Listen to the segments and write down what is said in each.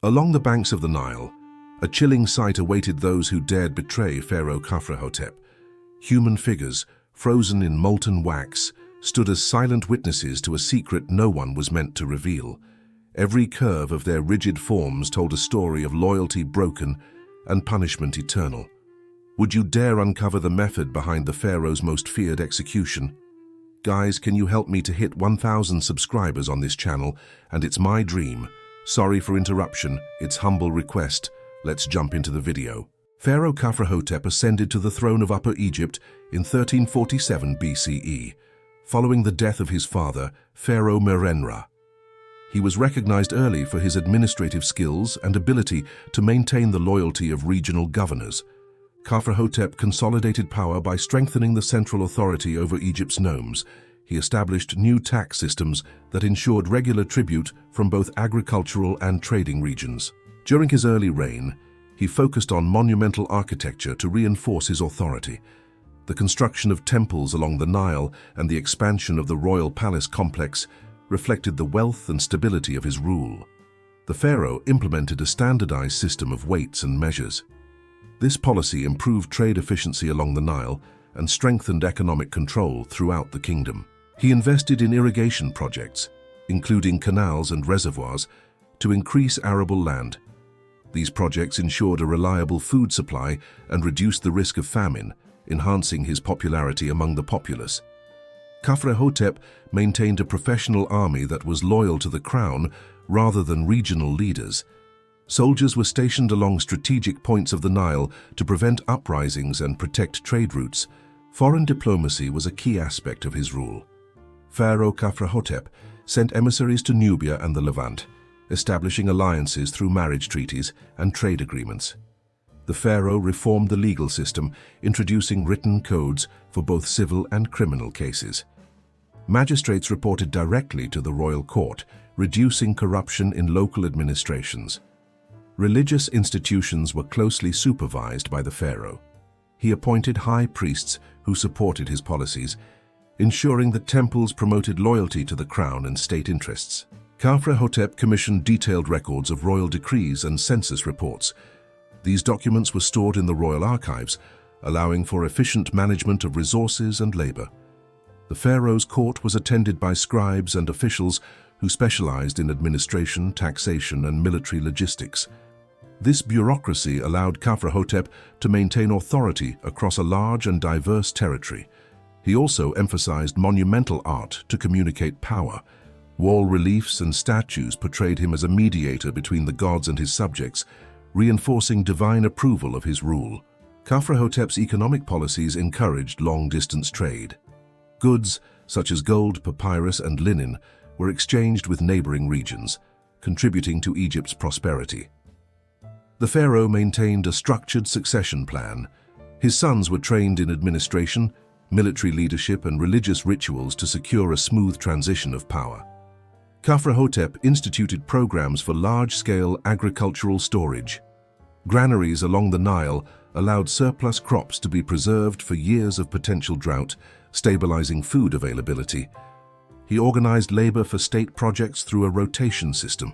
Along the banks of the Nile, a chilling sight awaited those who dared betray Pharaoh Khafrehotep. Human figures, frozen in molten wax, stood as silent witnesses to a secret no one was meant to reveal. Every curve of their rigid forms told a story of loyalty broken and punishment eternal. Would you dare uncover the method behind the Pharaoh's most feared execution? Guys, can you help me to hit 1,000 subscribers on this channel? And it's my dream. Sorry for interruption, it's humble request. Let's jump into the video. Pharaoh Khafrehotep ascended to the throne of Upper Egypt in 1347 BCE, following the death of his father, Pharaoh Merenra. He was recognized early for his administrative skills and ability to maintain the loyalty of regional governors. Khafrehotep consolidated power by strengthening the central authority over Egypt's nomes. He established new tax systems that ensured regular tribute from both agricultural and trading regions. During his early reign, he focused on monumental architecture to reinforce his authority. The construction of temples along the Nile and the expansion of the royal palace complex reflected the wealth and stability of his rule. The pharaoh implemented a standardized system of weights and measures. This policy improved trade efficiency along the Nile and strengthened economic control throughout the kingdom. He invested in irrigation projects, including canals and reservoirs, to increase arable land. These projects ensured a reliable food supply and reduced the risk of famine, enhancing his popularity among the populace. Khafrehotep maintained a professional army that was loyal to the crown rather than regional leaders. Soldiers were stationed along strategic points of the Nile to prevent uprisings and protect trade routes. Foreign diplomacy was a key aspect of his rule. Pharaoh Khafrehotep sent emissaries to Nubia and the Levant, establishing alliances through marriage treaties and trade agreements. The pharaoh reformed the legal system, introducing written codes for both civil and criminal cases. Magistrates reported directly to the royal court, reducing corruption in local administrations. Religious institutions were closely supervised by the pharaoh. He appointed high priests who supported his policies, ensuring that temples promoted loyalty to the crown and state interests. Khafrehotep commissioned detailed records of royal decrees and census reports. These documents were stored in the royal archives, allowing for efficient management of resources and labor. The pharaoh's court was attended by scribes and officials who specialized in administration, taxation, and military logistics. This bureaucracy allowed Khafrehotep to maintain authority across a large and diverse territory. He also emphasized monumental art to communicate power. Wall reliefs and statues portrayed him as a mediator between the gods and his subjects, reinforcing divine approval of his rule. Khafrehotep's economic policies encouraged long-distance trade. Goods, such as gold, papyrus, and linen, were exchanged with neighboring regions, contributing to Egypt's prosperity. The pharaoh maintained a structured succession plan. His sons were trained in administration, military leadership, and religious rituals to secure a smooth transition of power. Khafrehotep instituted programs for large-scale agricultural storage. Granaries along the Nile allowed surplus crops to be preserved for years of potential drought, stabilizing food availability. He organized labor for state projects through a rotation system.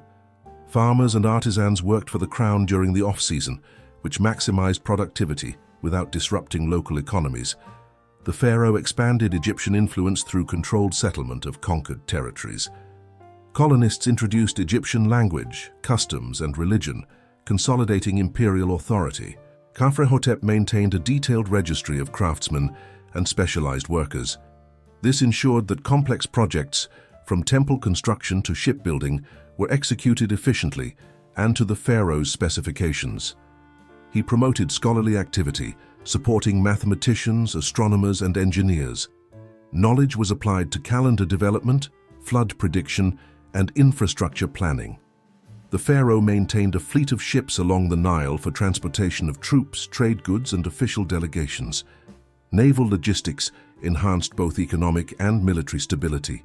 Farmers and artisans worked for the crown during the off-season, which maximized productivity without disrupting local economies. The pharaoh expanded Egyptian influence through controlled settlement of conquered territories. Colonists introduced Egyptian language, customs, and religion, consolidating imperial authority. Khafrehotep maintained a detailed registry of craftsmen and specialized workers. This ensured that complex projects, from temple construction to shipbuilding, were executed efficiently and to the pharaoh's specifications. He promoted scholarly activity, supporting mathematicians, astronomers, and engineers. Knowledge was applied to calendar development, flood prediction, and infrastructure planning. The pharaoh maintained a fleet of ships along the Nile for transportation of troops, trade goods, and official delegations. Naval logistics enhanced both economic and military stability.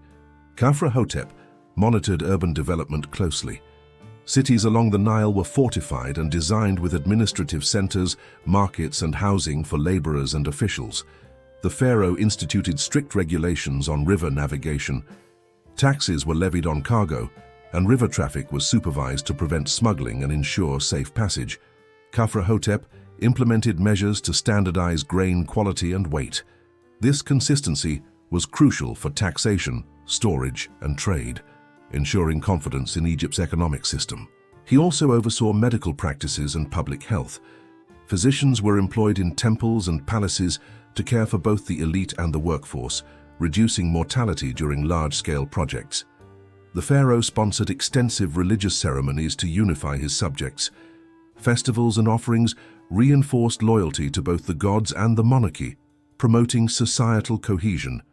Khafrehotep monitored urban development closely. Cities along the Nile were fortified and designed with administrative centers, markets, and housing for laborers and officials. The pharaoh instituted strict regulations on river navigation. Taxes were levied on cargo, and river traffic was supervised to prevent smuggling and ensure safe passage. Khafrehotep implemented measures to standardize grain quality and weight. This consistency was crucial for taxation, storage, and trade, ensuring confidence in Egypt's economic system. He also oversaw medical practices and public health. Physicians were employed in temples and palaces to care for both the elite and the workforce, reducing mortality during large-scale projects. The pharaoh sponsored extensive religious ceremonies to unify his subjects. Festivals and offerings reinforced loyalty to both the gods and the monarchy, promoting societal cohesion.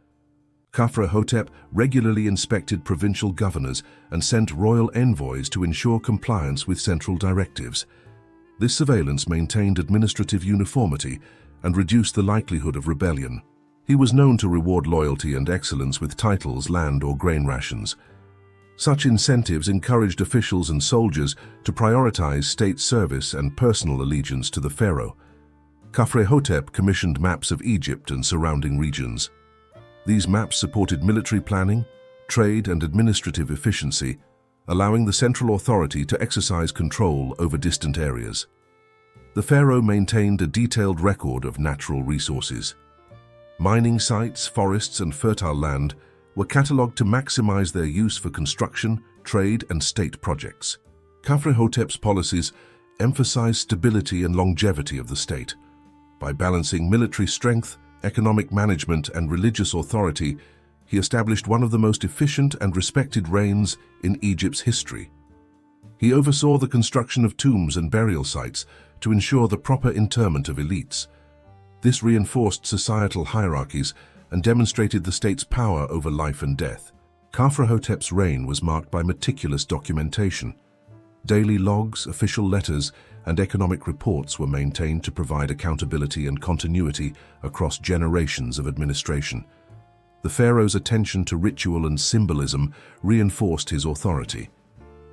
Khafrehotep regularly inspected provincial governors and sent royal envoys to ensure compliance with central directives. This surveillance maintained administrative uniformity and reduced the likelihood of rebellion. He was known to reward loyalty and excellence with titles, land, or grain rations. Such incentives encouraged officials and soldiers to prioritize state service and personal allegiance to the pharaoh. Khafrehotep commissioned maps of Egypt and surrounding regions. These maps supported military planning, trade, and administrative efficiency, allowing the central authority to exercise control over distant areas. The pharaoh maintained a detailed record of natural resources. Mining sites, forests, and fertile land were catalogued to maximize their use for construction, trade, and state projects. Khafrehotep's policies emphasized stability and longevity of the state. By balancing military strength, economic management, and religious authority, he established one of the most efficient and respected reigns in Egypt's history. He oversaw the construction of tombs and burial sites to ensure the proper interment of elites. This reinforced societal hierarchies and demonstrated the state's power over life and death. Khafrehotep's reign was marked by meticulous documentation. Daily logs, official letters, and economic reports were maintained to provide accountability and continuity across generations of administration. The pharaoh's attention to ritual and symbolism reinforced his authority.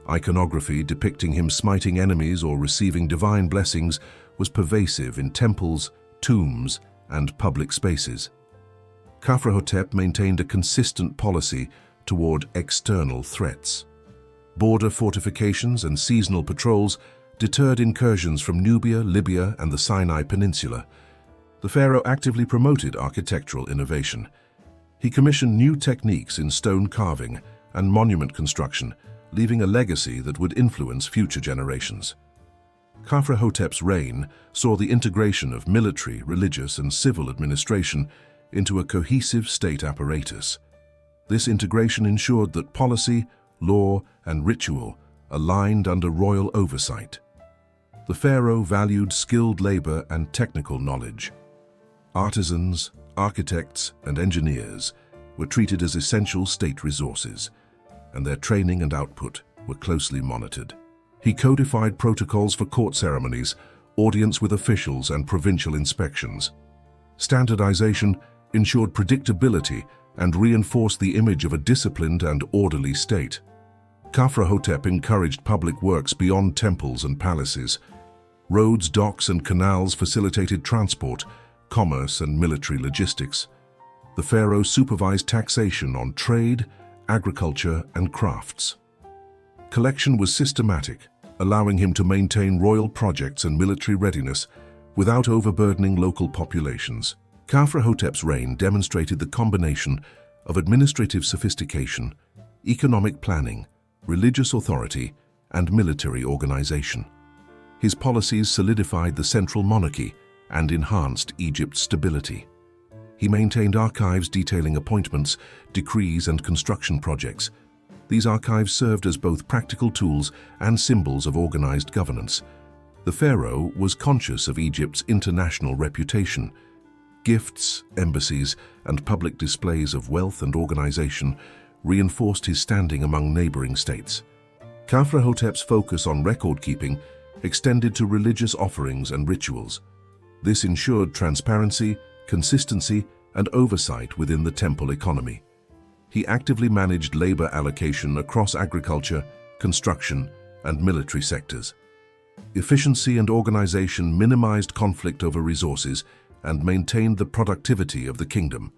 Iconography depicting him smiting enemies or receiving divine blessings was pervasive in temples, tombs, and public spaces. Khafrehotep maintained a consistent policy toward external threats. Border fortifications and seasonal patrols deterred incursions from Nubia, Libya, and the Sinai Peninsula. The pharaoh actively promoted architectural innovation. He commissioned new techniques in stone carving and monument construction, leaving a legacy that would influence future generations. Khafrehotep's reign saw the integration of military, religious, and civil administration into a cohesive state apparatus. This integration ensured that policy, law, and ritual aligned under royal oversight. The pharaoh valued skilled labor and technical knowledge. Artisans, architects, and engineers were treated as essential state resources, and their training and output were closely monitored. He codified protocols for court ceremonies, audience with officials, and provincial inspections. Standardization ensured predictability and reinforced the image of a disciplined and orderly state. Khafrehotep encouraged public works beyond temples and palaces. Roads, docks, and canals facilitated transport, commerce, and military logistics. The pharaoh supervised taxation on trade, agriculture, and crafts. Collection was systematic, allowing him to maintain royal projects and military readiness without overburdening local populations. Khafrehotep's reign demonstrated the combination of administrative sophistication, economic planning, religious authority, and military organization. His policies solidified the central monarchy and enhanced Egypt's stability. He maintained archives detailing appointments, decrees, and construction projects. These archives served as both practical tools and symbols of organized governance. The pharaoh was conscious of Egypt's international reputation. Gifts, embassies, and public displays of wealth and organization reinforced his standing among neighboring states. Khafrehotep's focus on record-keeping extended to religious offerings and rituals. This ensured transparency, consistency, and oversight within the temple economy. He actively managed labor allocation across agriculture, construction, and military sectors. Efficiency and organization minimized conflict over resources and maintained the productivity of the kingdom.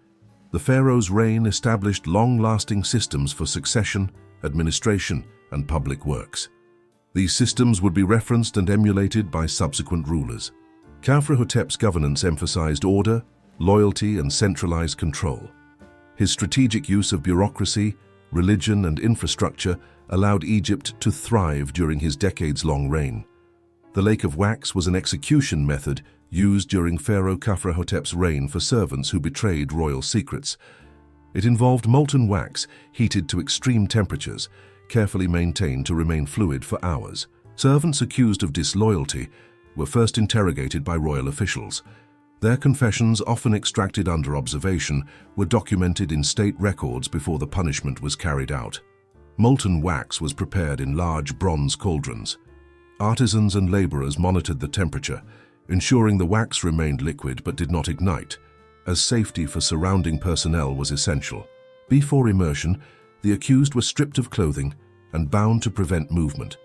The pharaoh's reign established long-lasting systems for succession, administration, and public works. These systems would be referenced and emulated by subsequent rulers. Khafrehotep's governance emphasized order, loyalty, and centralized control. His strategic use of bureaucracy, religion, and infrastructure allowed Egypt to thrive during his decades-long reign. The Lake of Wax was an execution method used during Pharaoh Khafrehotep's reign for servants who betrayed royal secrets. It involved molten wax heated to extreme temperatures, carefully maintained to remain fluid for hours. Servants accused of disloyalty were first interrogated by royal officials. Their confessions, often extracted under observation, were documented in state records before the punishment was carried out. Molten wax was prepared in large bronze cauldrons. Artisans and laborers monitored the temperature, ensuring the wax remained liquid but did not ignite, as safety for surrounding personnel was essential. Before immersion, the accused were stripped of clothing and bound to prevent movement.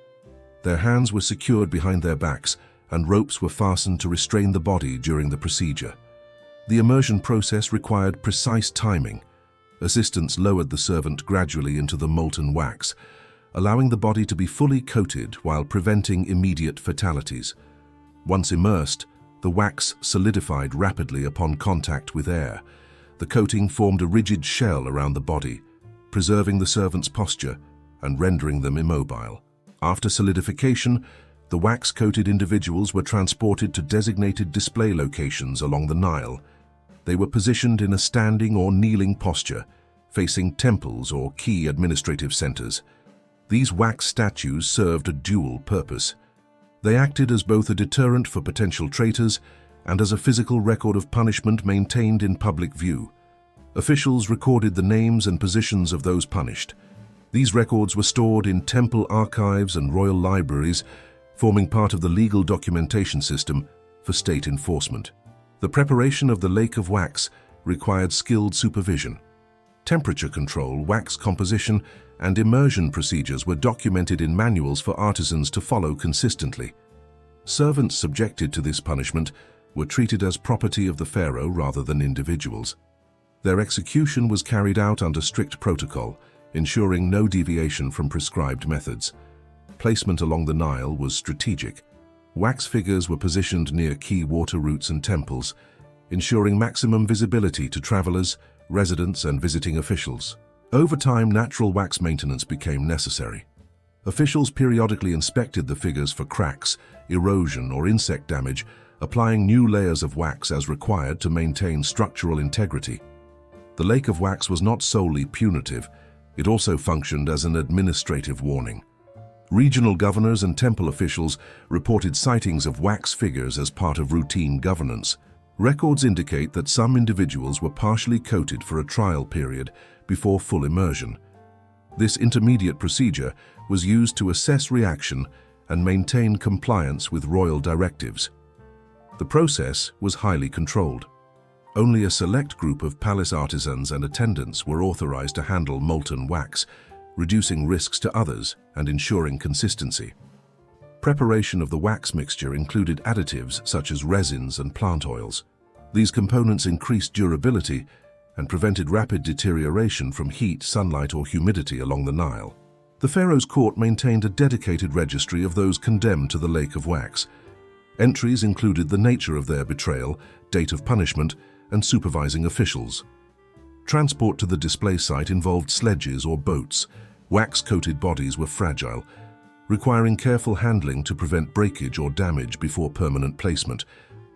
Their hands were secured behind their backs, and ropes were fastened to restrain the body during the procedure. The immersion process required precise timing. Assistants lowered the servant gradually into the molten wax, allowing the body to be fully coated while preventing immediate fatalities. Once immersed, the wax solidified rapidly upon contact with air. The coating formed a rigid shell around the body, preserving the servant's posture and rendering them immobile. After solidification, the wax-coated individuals were transported to designated display locations along the Nile. They were positioned in a standing or kneeling posture, facing temples or key administrative centers. These wax statues served a dual purpose. They acted as both a deterrent for potential traitors and as a physical record of punishment maintained in public view. Officials recorded the names and positions of those punished. These records were stored in temple archives and royal libraries, forming part of the legal documentation system for state enforcement. The preparation of the Lake of Wax required skilled supervision. Temperature control, wax composition, and immersion procedures were documented in manuals for artisans to follow consistently. Servants subjected to this punishment were treated as property of the pharaoh rather than individuals. Their execution was carried out under strict protocol, ensuring no deviation from prescribed methods. Placement along the Nile was strategic. Wax figures were positioned near key water routes and temples, ensuring maximum visibility to travelers, residents, and visiting officials. Over time, natural wax maintenance became necessary. Officials periodically inspected the figures for cracks, erosion, or insect damage, applying new layers of wax as required to maintain structural integrity. The Lake of Wax was not solely punitive, it also functioned as an administrative warning. Regional governors and temple officials reported sightings of wax figures as part of routine governance. Records indicate that some individuals were partially coated for a trial period before full immersion. This intermediate procedure was used to assess reaction and maintain compliance with royal directives. The process was highly controlled. Only a select group of palace artisans and attendants were authorized to handle molten wax, reducing risks to others and ensuring consistency. Preparation of the wax mixture included additives such as resins and plant oils. These components increased durability and prevented rapid deterioration from heat, sunlight, or humidity along the Nile. The pharaoh's court maintained a dedicated registry of those condemned to the Lake of Wax. Entries included the nature of their betrayal, date of punishment, and supervising officials. Transport to the display site involved sledges or boats. Wax-coated bodies were fragile, requiring careful handling to prevent breakage or damage before permanent placement.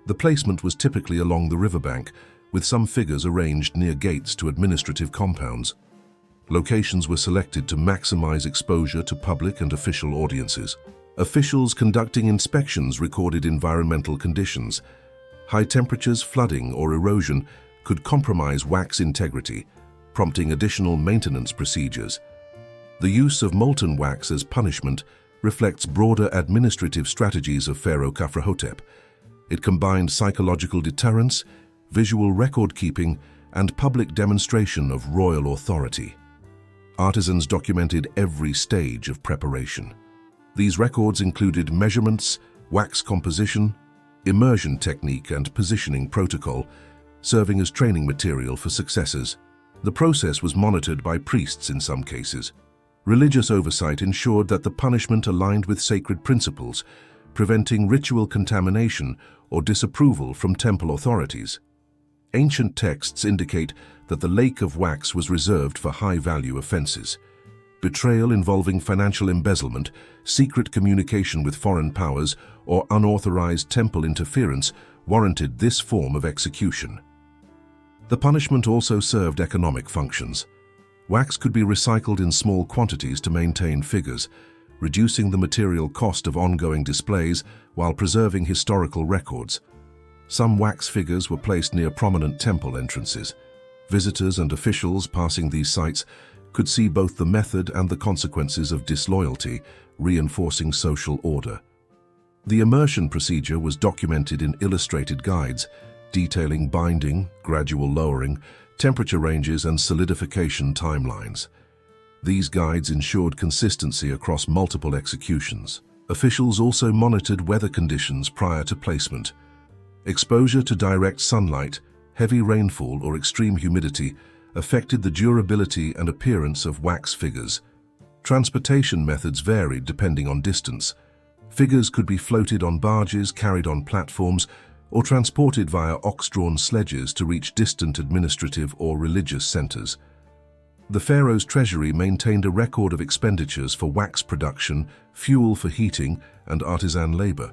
The placement was typically along the riverbank, with some figures arranged near gates to administrative compounds. Locations were selected to maximize exposure to public and official audiences. Officials conducting inspections recorded environmental conditions. High temperatures, flooding, or erosion could compromise wax integrity, prompting additional maintenance procedures. The use of molten wax as punishment reflects broader administrative strategies of Pharaoh Khafrehotep. It combined psychological deterrence, visual record-keeping, and public demonstration of royal authority. Artisans documented every stage of preparation. These records included measurements, wax composition, immersion technique, and positioning protocol, serving as training material for successors. The process was monitored by priests in some cases. Religious oversight ensured that the punishment aligned with sacred principles, preventing ritual contamination or disapproval from temple authorities. Ancient texts indicate that the lake of wax was reserved for high-value offenses. Betrayal involving financial embezzlement, secret communication with foreign powers, or unauthorized temple interference warranted this form of execution. The punishment also served economic functions. Wax could be recycled in small quantities to maintain figures, reducing the material cost of ongoing displays while preserving historical records. Some wax figures were placed near prominent temple entrances. Visitors and officials passing these sites could see both the method and the consequences of disloyalty, reinforcing social order. The immersion procedure was documented in illustrated guides, detailing binding, gradual lowering, temperature ranges, and solidification timelines. These guides ensured consistency across multiple executions. Officials also monitored weather conditions prior to placement. Exposure to direct sunlight, heavy rainfall, or extreme humidity affected the durability and appearance of wax figures. Transportation methods varied depending on distance. Figures could be floated on barges, carried on platforms, or transported via ox-drawn sledges to reach distant administrative or religious centers. The pharaoh's treasury maintained a record of expenditures for wax production, fuel for heating, and artisan labor.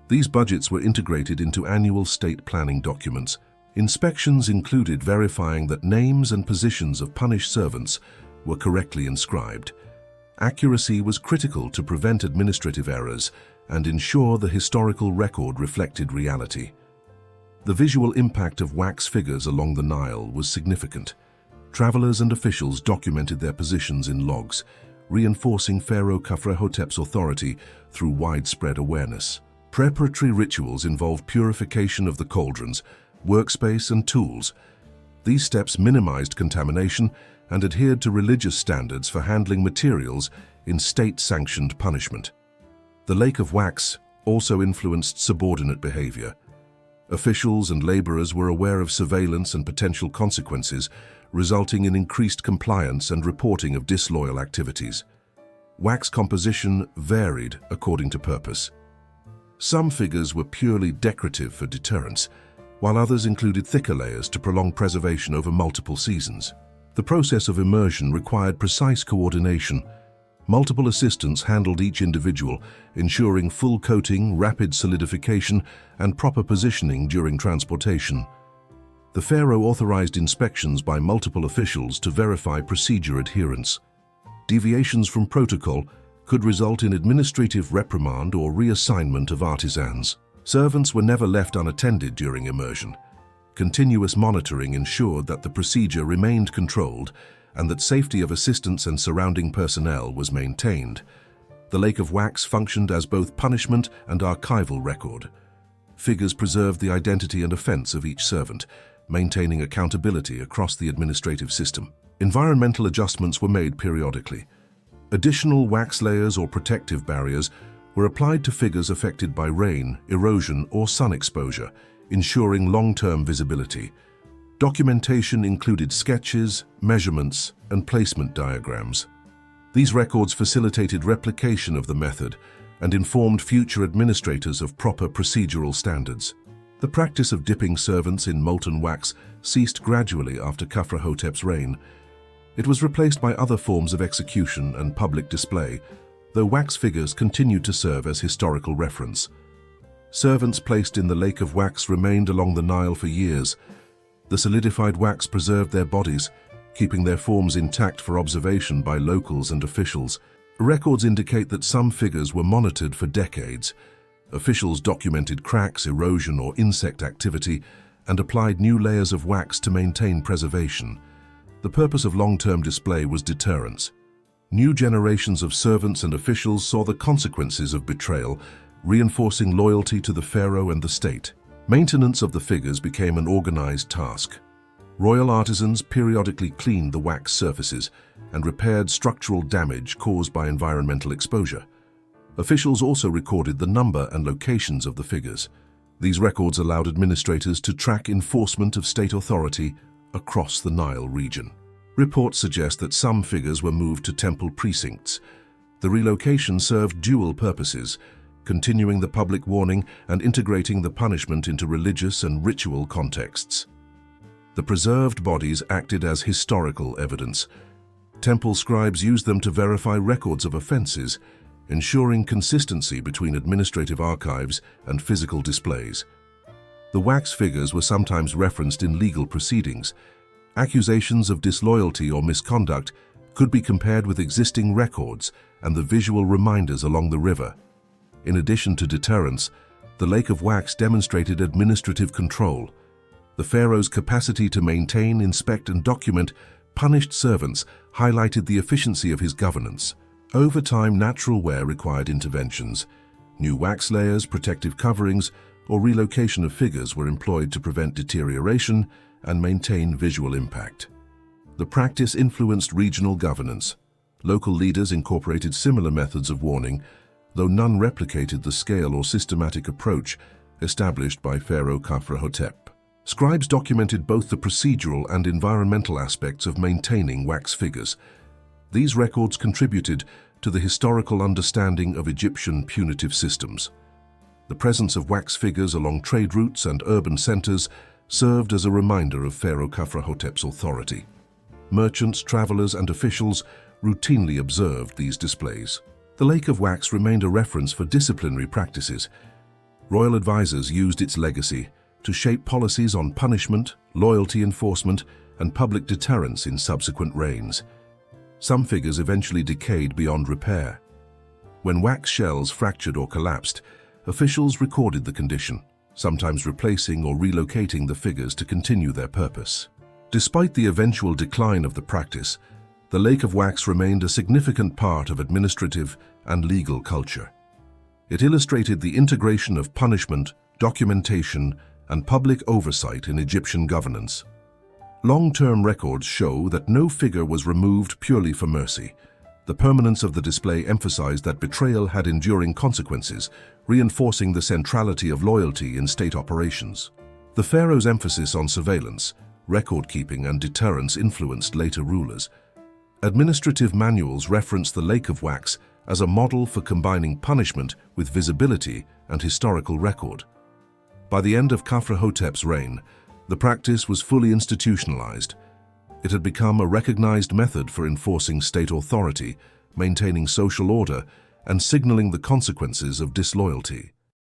These budgets were integrated into annual state planning documents. Inspections included verifying that names and positions of punished servants were correctly inscribed. Accuracy was critical to prevent administrative errors and ensure the historical record reflected reality. The visual impact of wax figures along the Nile was significant. Travelers and officials documented their positions in logs, reinforcing Pharaoh Khafrehotep's authority through widespread awareness. Preparatory rituals involved purification of the cauldrons, workspace, and tools. These steps minimized contamination and adhered to religious standards for handling materials in state-sanctioned punishment. The lake of wax also influenced subordinate behavior. Officials and laborers were aware of surveillance and potential consequences, resulting in increased compliance and reporting of disloyal activities. Wax composition varied according to purpose. Some figures were purely decorative for deterrence, while others included thicker layers to prolong preservation over multiple seasons. The process of immersion required precise coordination. Multiple assistants handled each individual, ensuring full coating, rapid solidification, and proper positioning during transportation. The pharaoh authorized inspections by multiple officials to verify procedure adherence. Deviations from protocol could result in administrative reprimand or reassignment of artisans. Servants were never left unattended during immersion. Continuous monitoring ensured that the procedure remained controlled and that safety of assistants and surrounding personnel was maintained. The lake of wax functioned as both punishment and archival record. Figures preserved the identity and offense of each servant, maintaining accountability across the administrative system. Environmental adjustments were made periodically. Additional wax layers or protective barriers were applied to figures affected by rain, erosion, or sun exposure, ensuring long-term visibility. Documentation included sketches, measurements, and placement diagrams. These records facilitated replication of the method and informed future administrators of proper procedural standards. The practice of dipping servants in molten wax ceased gradually after Khafrehotep's reign. It was replaced by other forms of execution and public display, though wax figures continued to serve as historical reference. Servants placed in the lake of wax remained along the Nile for years. The solidified wax preserved their bodies, keeping their forms intact for observation by locals and officials. Records indicate that some figures were monitored for decades. Officials documented cracks, erosion, or insect activity and applied new layers of wax to maintain preservation. The purpose of long-term display was deterrence. New generations of servants and officials saw the consequences of betrayal, reinforcing loyalty to the pharaoh and the state. Maintenance of the figures became an organized task. Royal artisans periodically cleaned the wax surfaces and repaired structural damage caused by environmental exposure. Officials also recorded the number and locations of the figures. These records allowed administrators to track enforcement of state authority across the Nile region. Reports suggest that some figures were moved to temple precincts. The relocation served dual purposes, continuing the public warning and integrating the punishment into religious and ritual contexts. The preserved bodies acted as historical evidence. Temple scribes used them to verify records of offenses, ensuring consistency between administrative archives and physical displays. The wax figures were sometimes referenced in legal proceedings. Accusations of disloyalty or misconduct could be compared with existing records and the visual reminders along the river. In addition to deterrence, the Lake of Wax demonstrated administrative control. The pharaoh's capacity to maintain, inspect, and document punished servants highlighted the efficiency of his governance. Over time, natural wear required interventions. New wax layers, protective coverings, or relocation of figures were employed to prevent deterioration and maintain visual impact. The practice influenced regional governance. Local leaders incorporated similar methods of warning, though none replicated the scale or systematic approach established by Pharaoh Khafrehotep. Scribes documented both the procedural and environmental aspects of maintaining wax figures. These records contributed to the historical understanding of Egyptian punitive systems. The presence of wax figures along trade routes and urban centers served as a reminder of Pharaoh Khafrehotep's authority. Merchants, travelers, and officials routinely observed these displays. The Lake of Wax remained a reference for disciplinary practices. Royal advisors used its legacy to shape policies on punishment, loyalty enforcement, and public deterrence in subsequent reigns. Some figures eventually decayed beyond repair. When wax shells fractured or collapsed, officials recorded the condition, sometimes replacing or relocating the figures to continue their purpose. Despite the eventual decline of the practice, the Lake of Wax remained a significant part of administrative and legal culture. It illustrated the integration of punishment, documentation, and public oversight in Egyptian governance. Long-term records show that no figure was removed purely for mercy. The permanence of the display emphasized that betrayal had enduring consequences, reinforcing the centrality of loyalty in state operations. The pharaoh's emphasis on surveillance, record-keeping, and deterrence influenced later rulers. Administrative manuals reference the Lake of Wax as a model for combining punishment with visibility and historical record. By the end of Khafrehotep's reign, the practice was fully institutionalized. It had become a recognized method for enforcing state authority, maintaining social order, and signaling the consequences of disloyalty.